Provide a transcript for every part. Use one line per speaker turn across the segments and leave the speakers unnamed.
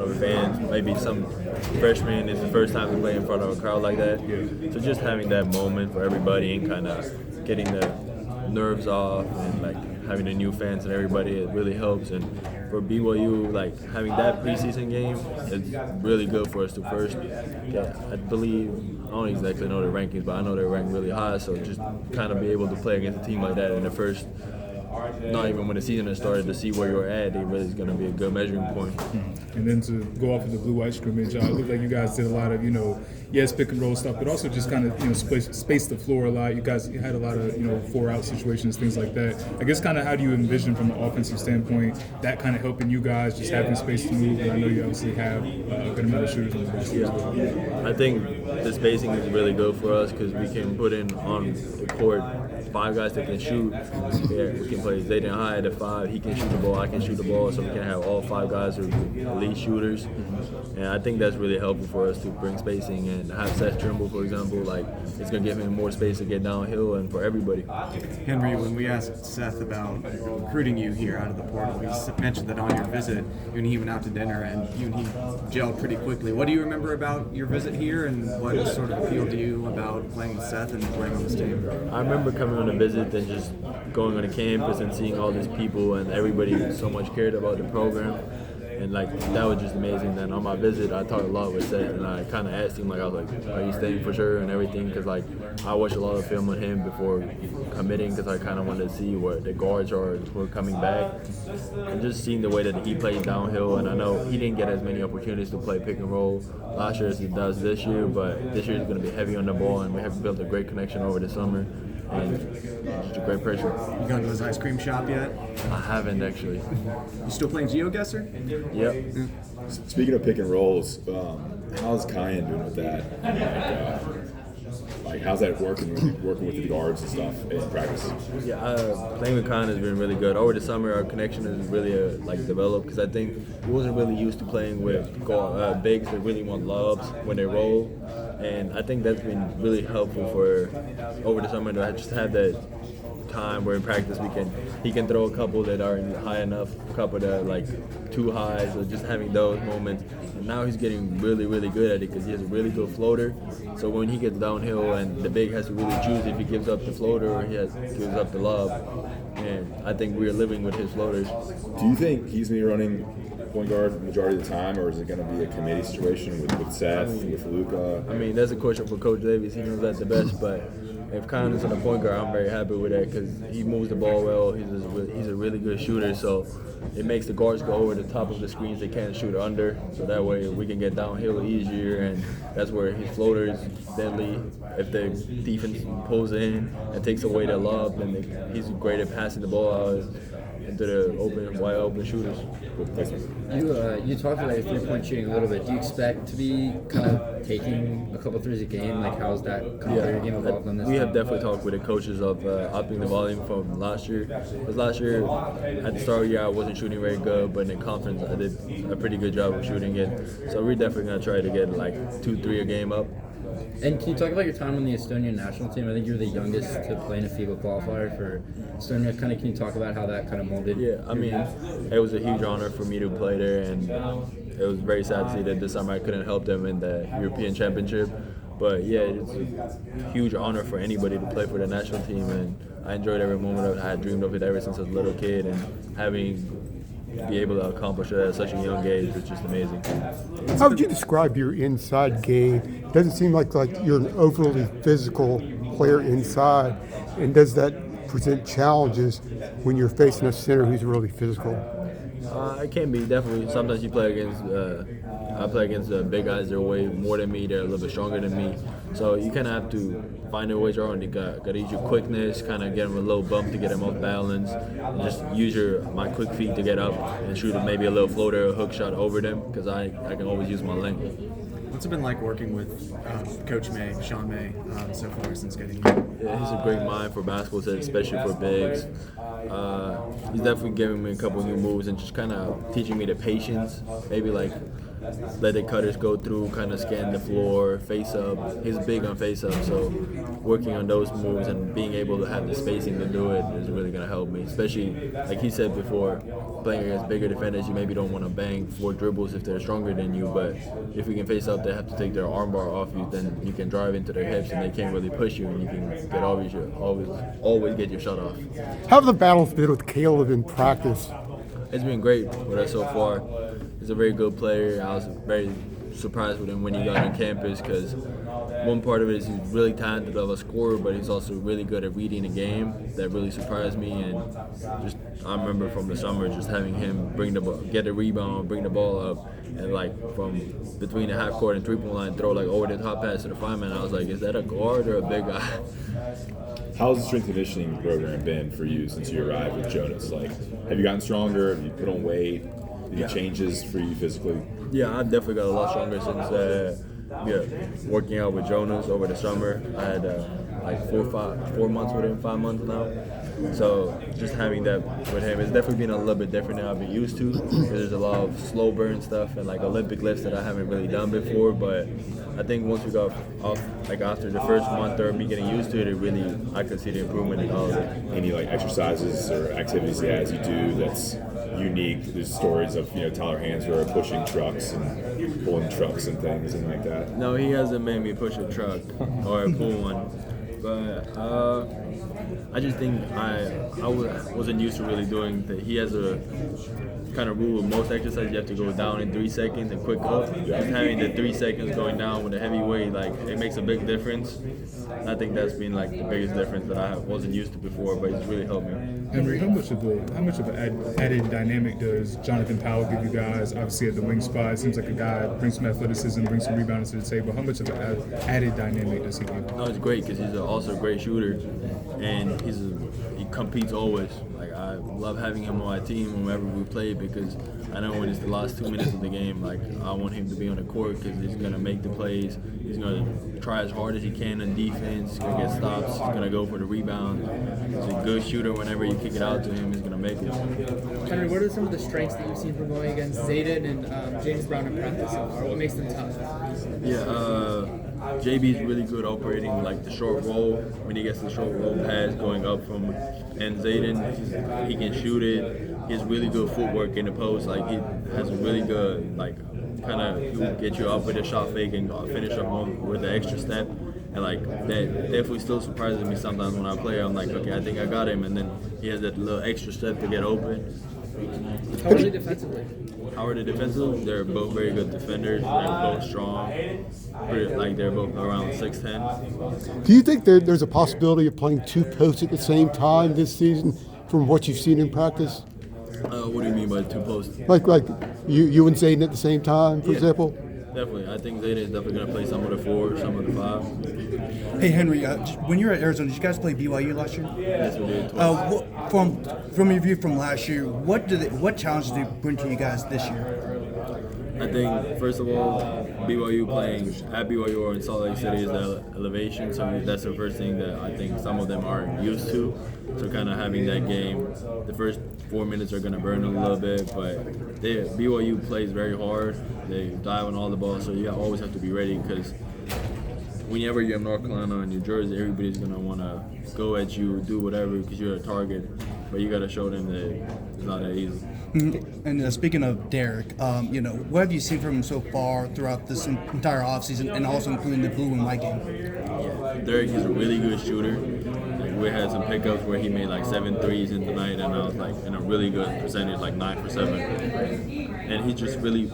of fans. Maybe some freshmen, it's the first time to play in front of a crowd like that. So just having that moment for everybody and kind of getting the nerves off and like having the new fans and everybody, it really helps. And for BYU, like having that preseason game, it's really good for us to first. Yeah, I believe, I don't exactly know the rankings, but I know they're ranked really high. So just kind of be able to play against a team like that in the first, not even when the season has started, to see where you're at, it really is going to be a good measuring point.
And then to go off of the blue-white scrimmage, it looked like you guys did a lot of, yes, pick and roll stuff, but also just kind of, space the floor a lot. You guys had a lot of, 4-out situations, things like that. I guess kind of how do you envision from an offensive standpoint that kind of helping you guys just having space to move? And I know you obviously have a good amount of shooters on the bench as well.
I think the spacing is really good for us because we can put in on the court 5 guys that can shoot. Yeah, we can play Zayden High at the 5. He can shoot the ball. I can shoot the ball. So we can have all 5 guys who are elite shooters. And I think that's really helpful for us to bring spacing and have Seth Trimble, for example. Like it's gonna give him more space to get downhill and for everybody.
Henri, when we asked Seth about recruiting you here out of the portal, he mentioned that on your visit, you and he went out to dinner and you and he gelled pretty quickly. What do you remember about your visit here, and what sort of appealed to you about playing with Seth and playing on this team?
I remember coming on a visit and just going on the campus and seeing all these people and everybody so much cared about the program. And like that was just amazing. Then on my visit, I talked a lot with Seth, and I kind of asked him, like, I was like, "Are you staying for sure?" and everything, because like I watched a lot of film on him before committing, because I kind of wanted to see where the guards were coming back, and just seeing the way that he plays downhill. And I know he didn't get as many opportunities to play pick and roll last year as he does this year, but this year is going to be heavy on the ball, and we have built a great connection over the summer. And just a great pressure.
You gone to his ice cream shop yet?
I haven't actually.
You still playing GeoGuessr?
Yep.
Speaking of pick and rolls, how's Kyan doing with that? Like how's that working with the guards and stuff in practice?
Yeah, playing with Kyan has been really good. Over the summer, our connection has really developed, because I think he wasn't really used to playing with bigs that really want lobs when they roll. And I think that's been really helpful for over the summer to just have that time where in practice he can throw a couple that aren't high enough, a couple that are like too high, so just having those moments. And now he's getting really, really good at it because he has a really good floater. So when he gets downhill and the big has to really choose if he gives up the floater or gives up the lob. And I think we're living with his floaters.
Do you think he's going to be running point guard the majority of the time, or is it going to be a committee situation with Seth, with Luka?
I mean, that's a question for Coach Davies. He knows that the best, but if Kyan is on the point guard, I'm very happy with that because he moves the ball well. He's a really good shooter, so it makes the guards go over the top of the screens. They can't shoot under, so that way we can get downhill easier, and that's where his floater is deadly. If the defense pulls in and takes away the lob, then he's great at passing the ball out into the wide open shooters.
You talked about your three-point shooting a little bit. Do you expect to be kind of taking a couple threes a game? Like, how's that your game evolved on this?
We have definitely talked with the coaches of upping the volume from last year. Because last year, at the start of the year, I wasn't shooting very good, but in the conference, I did a pretty good job of shooting it. So we're definitely going to try to get like 2-3 a game up.
And can you talk about your time on the Estonian national team? I think you're the youngest to play in a FIBA qualifier for Estonia. Can you talk about how that kind of molded?
Yeah, I mean, it was a huge honor for me to play there, and it was very sad to see that this summer I couldn't help them in the European Championship. But yeah, it's a huge honor for anybody to play for the national team, and I enjoyed every moment of it. I had dreamed of it ever since I was a little kid, and be able to accomplish it at such a young age is just amazing.
How would you describe your inside game? It doesn't seem like you're an overly physical player inside, and does that present challenges when you're facing a center who's really physical?
It can be, definitely. Sometimes you play against I play against big guys that are way more than me, they're a little bit stronger than me. So you kind of have to find a way around. You got to use your quickness, kind of get them a little bump to get them off balance, and just use my quick feet to get up and shoot maybe a little floater or hook shot over them, because I can always use my length.
What's it been like working with Coach May, Sean May, so far since getting here?
Yeah, he's a great mind for basketball, especially for bigs. He's definitely giving me a couple new moves and just kind of teaching me the patience. Maybe like let the cutters go through, kind of scan the floor, face up. He's big on face up, so working on those moves and being able to have the spacing to do it is really going to help me. Especially, like he said before, playing against bigger defenders, you maybe don't want to bang 4 dribbles if they're stronger than you, but if you can face up, they have to take their armbar off you, then you can drive into their hips and they can't really push you, and you can get always get your shot off.
How have the battles been with Caleb in practice?
It's been great with us so far. He's a very good player. I was very surprised with him when he got on campus because one part of it is he's really talented of a scorer, but he's also really good at reading the game. That really surprised me, and just I remember from the summer just having him bring the ball, get a rebound, bring the ball up, and like from between the half court and 3-point line, throw like over the top pass to the 5-man. I was like, is that a guard or a big guy?
How's the strength and conditioning program been for you since you arrived with Jonas? Like, have you gotten stronger? Have you put on weight? Any changes for you physically?
Yeah, I definitely got a lot stronger since working out with Jonas over the summer. I had like 4 months with him, 5 months now. So just having that with him, it's definitely been a little bit different than I've been used to. There's a lot of slow burn stuff and like Olympic lifts that I haven't really done before. But I think once we got off, like after the first month or me getting used to it, I could see the improvement in all of it.
Any like exercises or activities he has you do that's unique? There's stories of Tyler Hansworth pushing trucks and pulling trucks and things and like that.
No, he hasn't made me push a truck or pull one, but I just think I wasn't used to really doing that. He has a kind of rule with most exercises, you have to go down in 3 seconds and quick up. Just having the 3 seconds going down with a heavy weight, like it makes a big difference. I think that's been like the biggest difference that I wasn't used to before, but it's really helped me.
Henri, how much of an added dynamic does Jonathan Powell give you guys? Obviously at the wing spot, it seems like a guy brings some athleticism, brings some rebounds to the table. How much of an added dynamic does he give?
No, it's great because he's also a great shooter, and he competes always. Like I love having him on my team whenever we play because I know when it's the last 2 minutes of the game, like I want him to be on the court because he's gonna make the plays. He's gonna try as hard as he can on defense. He's gonna get stops. He's gonna go for the rebound. He's a good shooter. Whenever you kick it out to him, he's gonna make it.
Henri, what are some of the strengths that you've seen from going against Zayden and James Brown in practice so far? What makes them tough?
JB's really good operating like the short roll when he gets the short roll pass going up from, and Zayden, he can shoot it. He has really good footwork in the post. Like he has a really good like kind of get you up with a shot fake and finish up on with the extra step. And like that definitely still surprises me sometimes when I play. I'm like, okay, I think I got him, and then he has that little extra step to get open.
How are they defensively?
How are they defensively? They're both very good defenders. They're both strong. They're both around 6'10".
Do you think there's a possibility of playing 2 posts at the same time this season from what you've seen in practice?
What do you mean by 2 posts?
Like you and Zayden at the same time, for example?
Definitely. I think Zayden is definitely going to play some of the 4, some of the 5.
Hey Henri, when you were at Arizona, did you guys play BYU last year?
Yes, we did.
From your view from last year, what challenges did it bring to you guys this year?
I think, first of all, BYU playing at BYU or in Salt Lake City is the elevation, so that's the first thing that I think some of them aren't used to. So kind of having that game, the first 4 minutes are going to burn a little bit, but BYU plays very hard. They dive on all the balls, so you always have to be ready because whenever you have North Carolina and New Jersey, everybody's going to want to go at you, do whatever because you're a target, but you got to show them that it's not that easy.
And speaking of Derek, what have you seen from him so far throughout this entire offseason, and also including the blue and white game?
Yeah, Derek is a really good shooter. Like we had some pickups where he made like 7 threes in the night, and I was like in a really good percentage, like 9 for 7. And he's really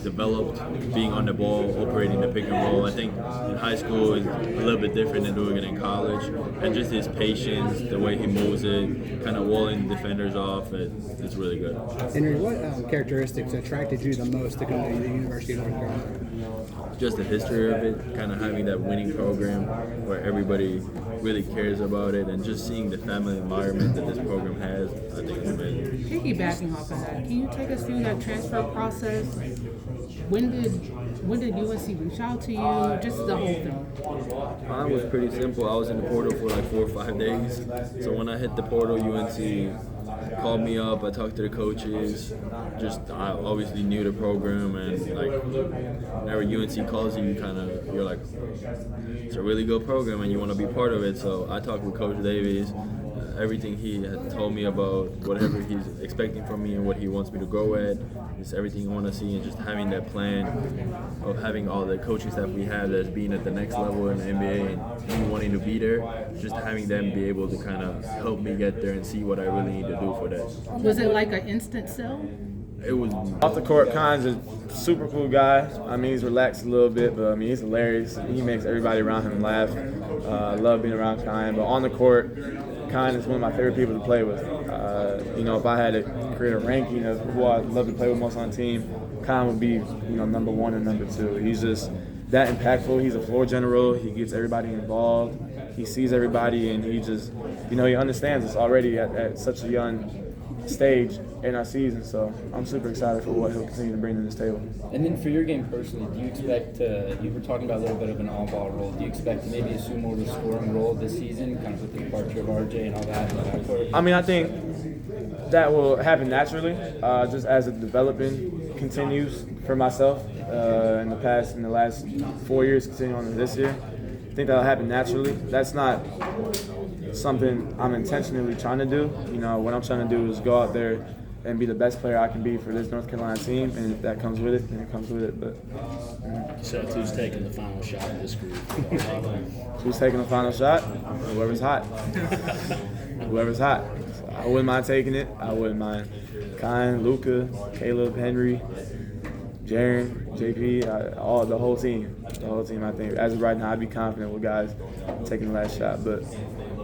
developed being on the ball, operating the pick and roll. I think in high school is a little bit different than doing it in college, and just his patience, the way he moves it, kind of walling the defenders off. It's really good.
Henri, what characteristics attracted you the most to come to the University of North Carolina?
Just the history of it, kind of having that winning program where everybody really cares about it, and just seeing the family environment that this program has, I think it's amazing.
Piggybacking off of that, can you take us through that transfer process? When did UNC reach out to you? Just the whole thing.
Mine was pretty simple. I was in the portal for like 4 or 5 days. So when I hit the portal, UNC called me up. I talked to the coaches. I obviously knew the program, and like whenever UNC calls you, you're like, it's a really good program, and you want to be part of it. So I talked with Coach Davies. Everything he had told me about whatever he's expecting from me and what he wants me to grow at, is everything I want to see, and just having that plan of having all the coaching staff we have that's being at the next level in the NBA and me wanting to be there, just having them be able to kind of help me get there and see what I really need to do for that.
Was it like an instant sell?
It was
Off the court, Khan's a super cool guy. I mean, he's relaxed a little bit, but I mean, he's hilarious. He makes everybody around him laugh. I love being around Khan. But on the court, Khan is one of my favorite people to play with. If I had to create a ranking of who I'd love to play with most on the team, Khan would be, number 1 and number 2. He's just that impactful. He's a floor general. He gets everybody involved. He sees everybody, and he just, he understands us already at such a young stage in our season. So I'm super excited for what he'll continue to bring to this table.
And then for your game personally, do you expect to, you were talking about a little bit of an all-ball role, do you expect to maybe assume more of a scoring role this season, kind of with the departure of RJ and all that?
I mean, I think that will happen naturally, just as the development continues for myself in the last 4 years, continuing on to this year. I think that'll happen naturally. That's not something I'm intentionally trying to do. What I'm trying to do is go out there and be the best player I can be for this North Carolina team, and if that comes with it, then it comes with it. But
Seth, who's taking the final shot of this group?
who's taking the final shot? Whoever's hot. Whoever's hot. I wouldn't mind taking it. I wouldn't mind. Kyan, Luka, Caleb, Henri, Jaren, JP, the whole team. The whole team, I think. As of right now, I'd be confident with guys taking the last shot, but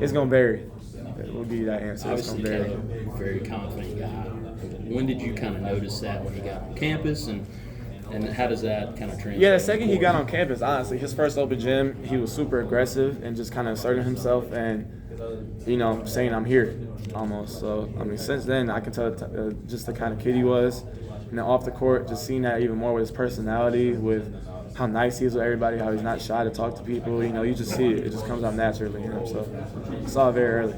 it's going to vary. We'll give you that answer. It's going to vary.
Caleb, very confident guy. When did you kind of notice that when he got on campus, and how does that kind of translate?
Yeah, the second he got on campus, honestly, his first open gym, he was super aggressive and just kind of asserting himself and, saying I'm here almost. So, I mean, since then, I can tell just the kind of kid he was. And then off the court, just seeing that even more with his personality, with how nice he is with everybody, how he's not shy to talk to people. You just see it. It just comes out naturally. So I saw it very early.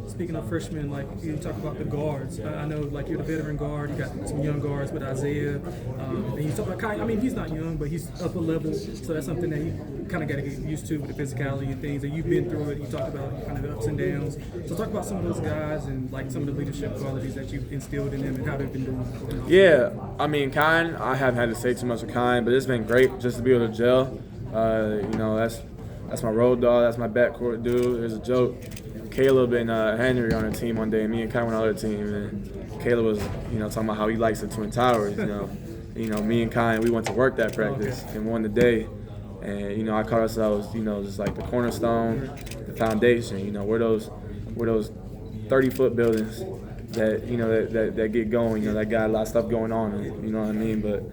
Speaking of freshmen, you talk about the guards. I know, you're the veteran guard. You got some young guards with Isaiah. And you talk about Kai. I mean, he's not young, but he's upper level. So that's something that you kind of got to get used to with the physicality and things. And you've been through it. You talked about kind of the ups and downs. So talk about some of those guys and some of the leadership qualities that you've instilled in them and how they've been doing.
Yeah, I mean, Kyan, I haven't had to say too much with Kyan, but it's been great just to be able to gel. That's my road dog. That's my backcourt dude. There's a joke. Caleb and Henri on the team one day, and me and Kyan went on the other team, and Caleb was, talking about how he likes the Twin Towers. Me and Kyan, we went to work that practice and won the day, and I call ourselves, just like the cornerstone, the foundation. We're those 30-foot buildings that that get going. That got a lot of stuff going on. You know what I mean? But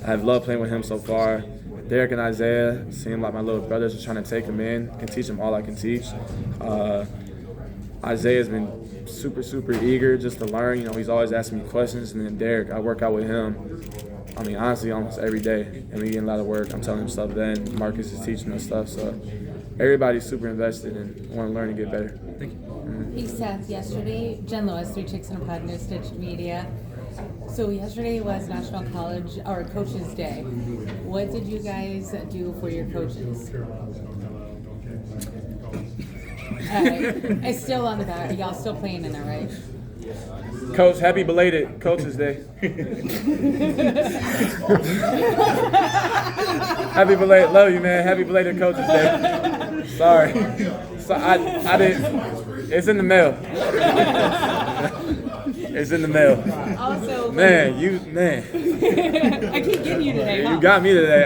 I've loved playing with him so far. Derek and Isaiah seem like my little brothers. Just trying to take them in, can teach them all I can teach. Isaiah's been super, super eager just to learn. He's always asking me questions. And then Derek, I work out with him, I mean, honestly, almost every day. And we get a lot of work. I'm telling him stuff then. Marcus is teaching us stuff. So everybody's super invested and want to learn and get better.
Thank you.
Hey, Seth, yesterday, Jen Lewis, 3 Chicks in a Pod, New Stitch Media. So yesterday was National College, or Coaches Day. What did you guys do for your coaches? It's still on the back. Y'all still playing in it, right?
Coach, happy belated Coaches Day. Happy belated, love you, man. Happy belated Coaches Day. Sorry. So I didn't. It's in the mail. It's in the mail.
Also,
man.
I keep getting you today. Huh?
You got me today.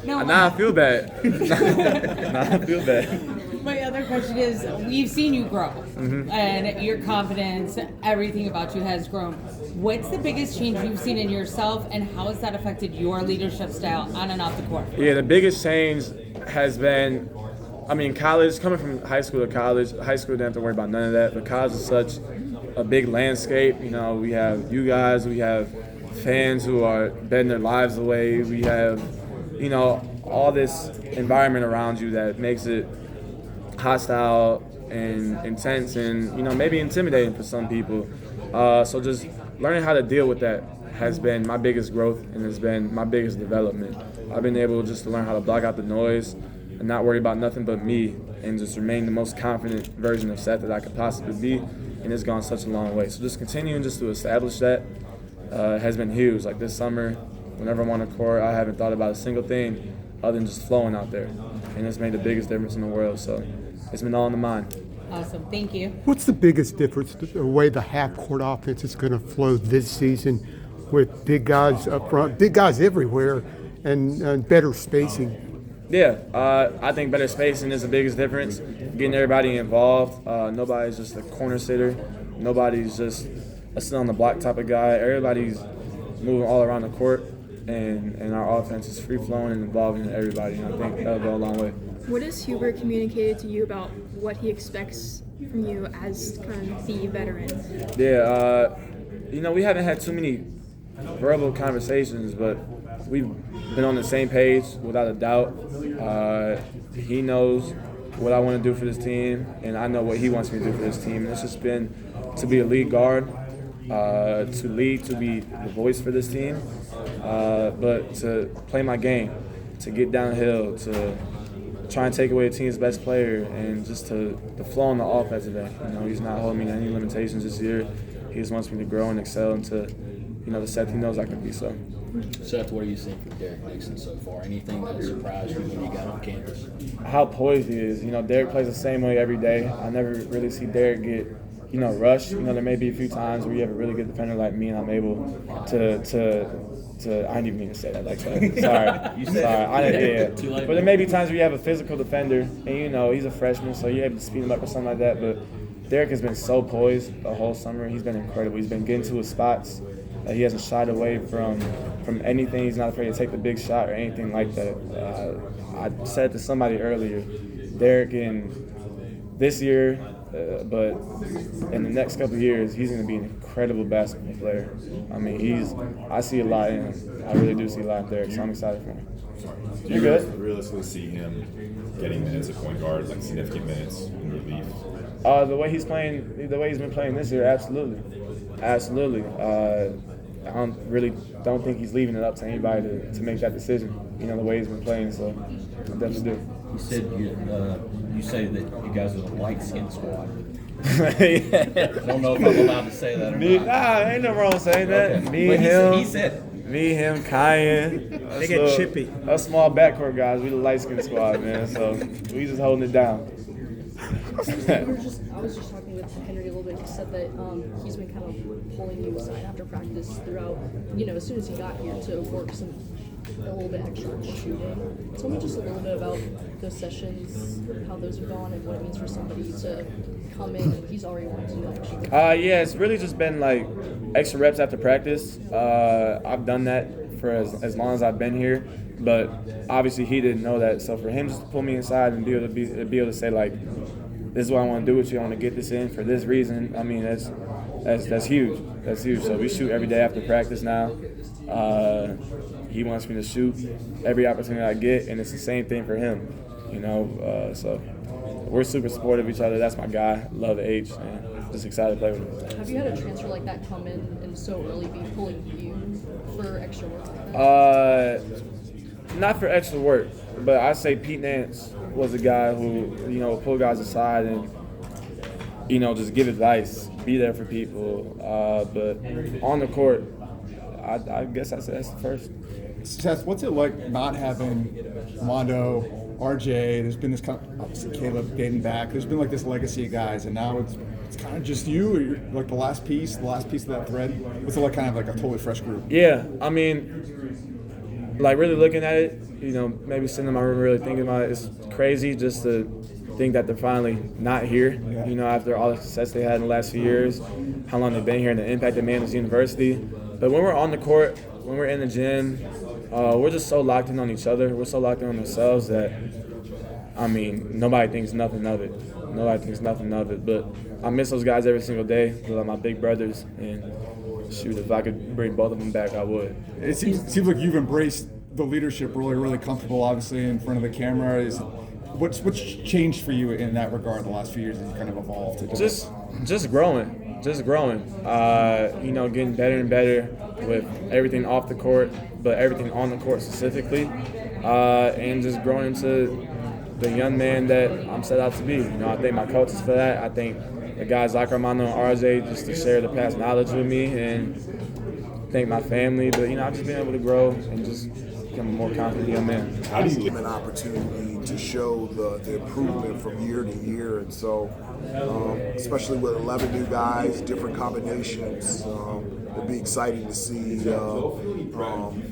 No,
now I feel bad. Now I feel bad.
My other question is, we've seen you grow, and your confidence, everything about you has grown. What's the biggest change you've seen in yourself, and how has that affected your leadership style on and off the court?
Yeah, the biggest change has been, college, coming from high school to college. High school didn't have to worry about none of that, but college is such a big landscape. We have you guys, we have fans who are betting their lives away. We have, all this environment around you that makes it hostile and intense and, maybe intimidating for some people. So just learning how to deal with that has been my biggest growth and has been my biggest development. I've been able just to learn how to block out the noise and not worry about nothing but me and just remain the most confident version of Seth that I could possibly be, and it's gone such a long way. So just continuing just to establish that has been huge. Like this summer, whenever I'm on the court, I haven't thought about a single thing other than just flowing out there, and it's made the biggest difference in the world. So it's been all in the mind.
Awesome. Thank you.
What's the biggest difference, the way the half-court offense is going to flow this season with big guys up front, big guys everywhere, and better spacing?
Yeah, I think better spacing is the biggest difference. Getting everybody involved. Nobody's just a corner sitter. Nobody's just a sit on the block type of guy. Everybody's moving all around the court, and our offense is free-flowing and involving everybody, and I think that'll go a long way.
What has Hubert communicated to you about what he expects from you as kind of the veteran?
Yeah, we haven't had too many verbal conversations, but we've been on the same page without a doubt. He knows what I want to do for this team, and I know what he wants me to do for this team. And it's just been to be a lead guard, to lead, to be the voice for this team, but to play my game, to get downhill, to try and take away the team's best player, and just to flow on the offensive end. He's not holding me to any limitations this year. He just wants me to grow and excel into, the Seth he knows I can be. So,
Seth, what are you seeing from Derek Nixon so far? Anything that surprised you when you got on campus?
How poised he is. Derek plays the same way every day. I never really see Derek get, rushed. There may be a few times where you have a really good defender like me, and I'm able to I didn't even mean to say that like that. Sorry.
You said it.
Yeah. But there may be times where you have a physical defender, and he's a freshman, so you're able to speed him up or something like that. But Derek has been so poised the whole summer. He's been incredible. He's been getting to his spots. He hasn't shied away from anything. He's not afraid to take the big shot or anything like that. I said to somebody earlier, Derek in this year, but in the next couple of years, he's going to be an incredible basketball player. I mean, I see a lot in him. I really do see a lot in Derek, so I'm excited for him.
Do you realistically see him getting minutes at point guard, like significant minutes in relief?
The way he's been playing this year, absolutely. I don't think he's leaving it up to anybody to make that decision. The way he's been playing, so I definitely do.
You said you say that you guys are the light-skinned squad.
Yeah.
I don't know if I'm allowed to say that or not.
Nah, ain't no wrong with saying that.
Okay.
Me,
But
him.
He said
Me, him, Kyan.
They get chippy.
Us small backcourt guys, we the light-skinned squad, man. So we just holding it down.
I was just talking with Henri a little bit. He said that he's been kind of pulling you aside after practice throughout, as soon as he got here to work a little bit extra shooting. Tell me just a little bit about those sessions, how those have gone, and what it means for somebody to come in and he's already wanting to do extra.
Yeah, it's really just been like extra reps after practice. I've done that for as long as I've been here, but obviously he didn't know that. So for him just to pull me inside and be able to say like, this is what I want to do with you. I want to get this in for this reason. I mean, that's huge. That's huge. So we shoot every day after practice now. He wants me to shoot every opportunity I get, and it's the same thing for him. So we're super supportive of each other. That's my guy. Love the H, and just excited to play with him.
Have you had a transfer like that come in and so early be pulling you for extra work like that?
Not for extra work, but I say Pete Nance was a guy who, would pull guys aside and, just give advice, be there for people. But on the court, I guess I said that's the first.
Seth, what's it like not having Mondo, RJ? There's been this kind of, obviously Caleb dating back. There's been like this legacy of guys, and now it's kind of just you, or you're like the last piece of that thread. What's it like, kind of like a totally fresh group?
Yeah, I mean, like really looking at it, maybe sitting in my room really thinking about it. It's crazy just to think that they're finally not here. After all the success they had in the last few years, how long they've been here, and the impact they made on this university. But when we're on the court, when we're in the gym, we're just so locked in on each other. We're so locked in on ourselves that, I mean, nobody thinks nothing of it. But I miss those guys every single day. They're like my big brothers. And shoot, if I could bring both of them back, I would.
It seems like you've embraced the leadership really, really comfortable, obviously, in front of the camera. What's changed for you in that regard the last few years as you kind of evolved?
Just growing. just growing. You know, getting better and better with everything off the court, but everything on the court specifically, and just growing into the young man that I'm set out to be. You know, I thank my coaches for that. I thank the guys like Armando and RJ just to share the past knowledge with me, and thank my family. But, you know, I've just been able to grow and just become a more confident young man.
How do you give an opportunity to show the improvement from year to year? And so, especially with 11 new guys, different combinations, it'll be exciting to see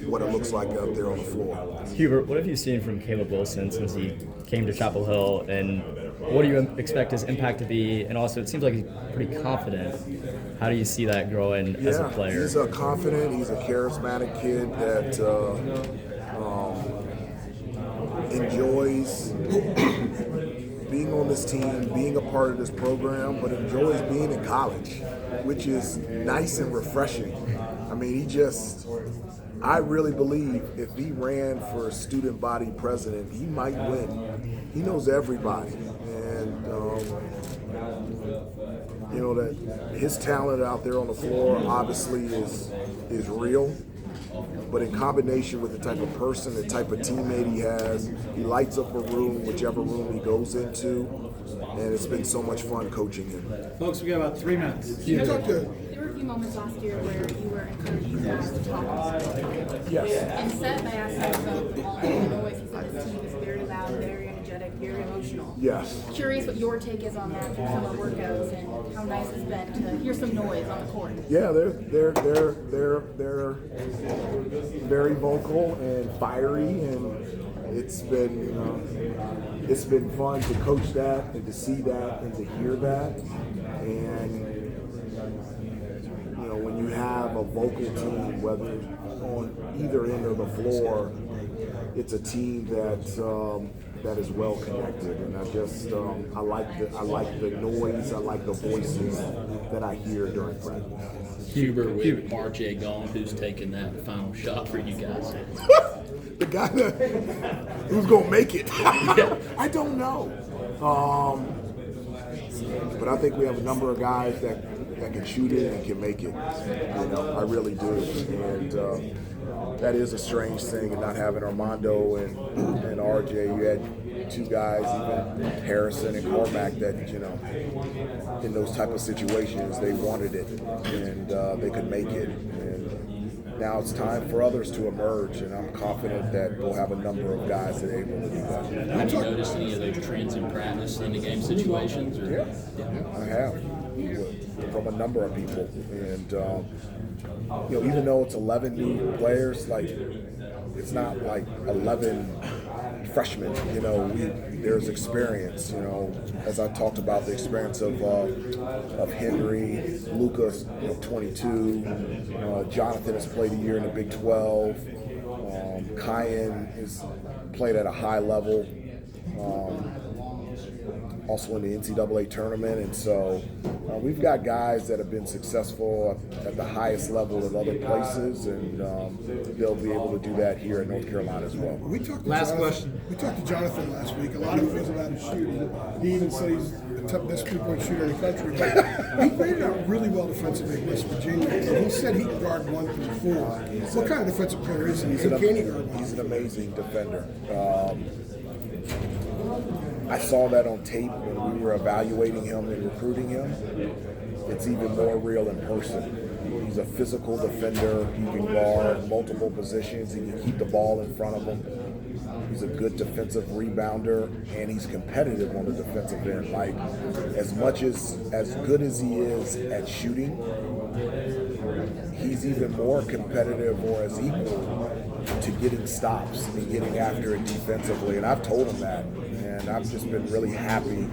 what it looks like out there on the floor.
Hubert, what have you seen from Caleb Wilson since he came to Chapel Hill, and what do you expect his impact to be? And also, it seems like he's pretty confident. How do you see that growing as a player?
He's confident. He's a charismatic kid that enjoys being on this team, being a part of this program, but enjoys being in college, which is nice and refreshing. I mean, I really believe if he ran for student body president, he might win. He knows everybody. And, you know, that his talent out there on the floor obviously is real. But in combination with the type of person, the type of teammate he has, he lights up a room, whichever room he goes into, and it's been so much fun coaching him.
Folks, we got about 3 minutes.
There were a few moments last year where you were encouraging guys to talk.
Yes.
And Seth, I asked you about all the noise. He said this team is very loud, very energetic, very emotional.
Yes.
Curious what your take is on that through summer workouts and how nice it's been to hear some noise on the court.
Yeah, they're very vocal and fiery, and it's been fun to coach that and to see that and to hear that. And you know, when you have a vocal team, whether on either end of the floor, it's a team that is well connected, and I like the noise, I like the voices that I hear during practice.
Hubert, with RJ gone, who's taking that final shot for you guys?
The guy who's gonna make it. I don't know, but I think we have a number of guys that can shoot it and can make it. You know, I really do, and that is a strange thing, and not having Armando and RJ. You had two guys, even Harrison and Cormac, that, you know, in those type of situations, they wanted it and they could make it. And now it's time for others to emerge, and I'm confident that we'll have a number of guys that are able to do that.
Have you noticed any of those trends in practice, in the game situations? Or?
Yeah, I have, from a number of people. And you know, even though it's 11 new players, like, it's not like 11 freshmen. You know, there's experience. You know, as I talked about the experience of Henri, Lucas, 22. Jonathan has played a year in the Big 12. Kyan has played at a high level. Also in the NCAA tournament, and so we've got guys that have been successful at the highest level of other places, and they'll be able to do that here in North Carolina as well.
We talked to Jonathan last week. A lot of it was about his shooting. He even said he's the best three-point shooter in the country. But he played out really well defensively at West Virginia, and he said he can guard 1 through 4. What kind of defensive player is he? He's
an amazing defender. I saw that on tape when we were evaluating him and recruiting him. It's even more real in person. He's a physical defender. He can guard multiple positions. He can keep the ball in front of him. He's a good defensive rebounder, and he's competitive on the defensive end. Like, as good as he is at shooting, he's even more competitive, or as equal to getting stops and getting after it defensively. And I've told him that. And I've just been really happy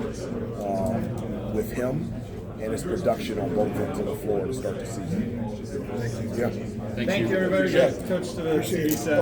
with him and his production on both ends of the floor to start the season. Yeah.
Thank you, everybody. Coach to the Veesaar.